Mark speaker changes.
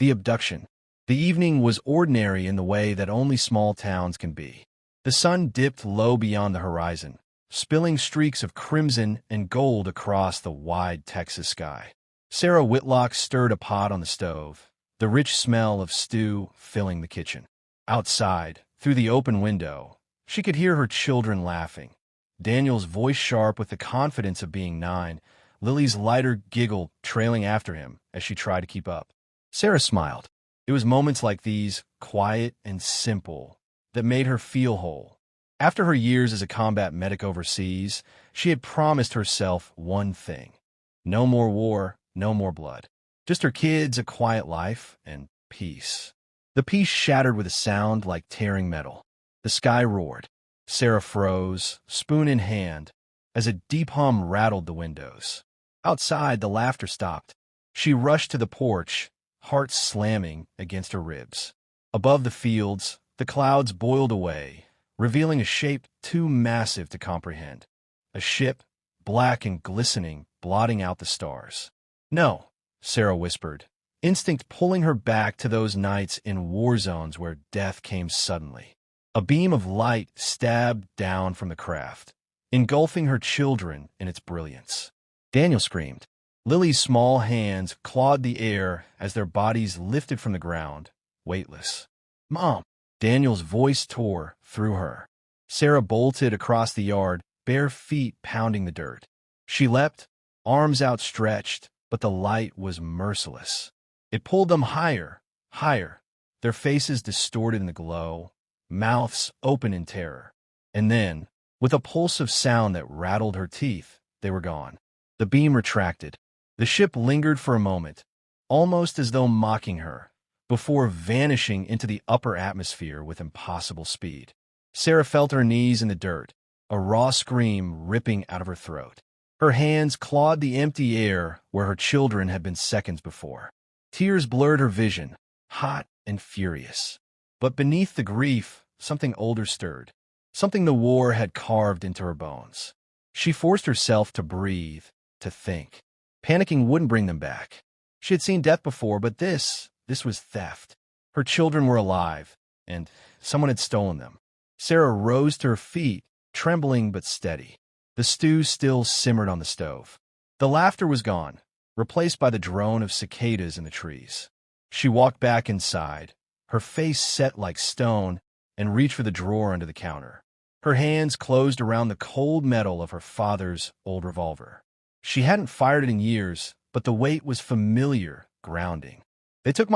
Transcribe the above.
Speaker 1: The abduction. The evening was ordinary in the way that only small towns can be. The sun dipped low beyond the horizon, spilling streaks of crimson and gold across the wide Texas sky. Sarah Whitlock stirred a pot on the stove, the rich smell of stew filling the kitchen. Outside, through the open window, she could hear her children laughing. Daniel's voice sharp with the confidence of being 9, Lily's lighter giggle trailing after him as she tried to keep up. Sarah smiled. It was moments like these, quiet and simple, that made her feel whole. After her years as a combat medic overseas, she had promised herself one thing. No more war, no more blood. Just her kids, a quiet life, and peace. The peace shattered with a sound like tearing metal. The sky roared. Sarah froze, spoon in hand, as a deep hum rattled the windows. Outside, the laughter stopped. She rushed to the porch, heart slamming against her ribs. Above the fields, the clouds boiled away, revealing a shape too massive to comprehend. A ship, black and glistening, blotting out the stars. "No," Sarah whispered, instinct pulling her back to those nights in war zones where death came suddenly. A beam of light stabbed down from the craft, engulfing her children in its brilliance. Daniel screamed. Lily's small hands clawed the air as their bodies lifted from the ground, weightless. "Mom!" Daniel's voice tore through her. Sarah bolted across the yard, bare feet pounding the dirt. She leapt, arms outstretched, but the light was merciless. It pulled them higher, higher, their faces distorted in the glow, mouths open in terror. And then, with a pulsive sound that rattled her teeth, they were gone. The beam retracted. The ship lingered for a moment, almost as though mocking her, before vanishing into the upper atmosphere with impossible speed. Sarah felt her knees in the dirt, a raw scream ripping out of her throat. Her hands clawed the empty air where her children had been seconds before. Tears blurred her vision, hot and furious. But beneath the grief, something older stirred, something the war had carved into her bones. She forced herself to breathe, to think. Panicking wouldn't bring them back. She had seen death before, but this was theft. Her children were alive, and someone had stolen them. Sarah rose to her feet, trembling but steady. The stew still simmered on the stove. The laughter was gone, replaced by the drone of cicadas in the trees. She walked back inside, her face set like stone, and reached for the drawer under the counter. Her hands closed around the cold metal of her father's old revolver. She hadn't fired it in years, but the weight was familiar, grounding. "They took my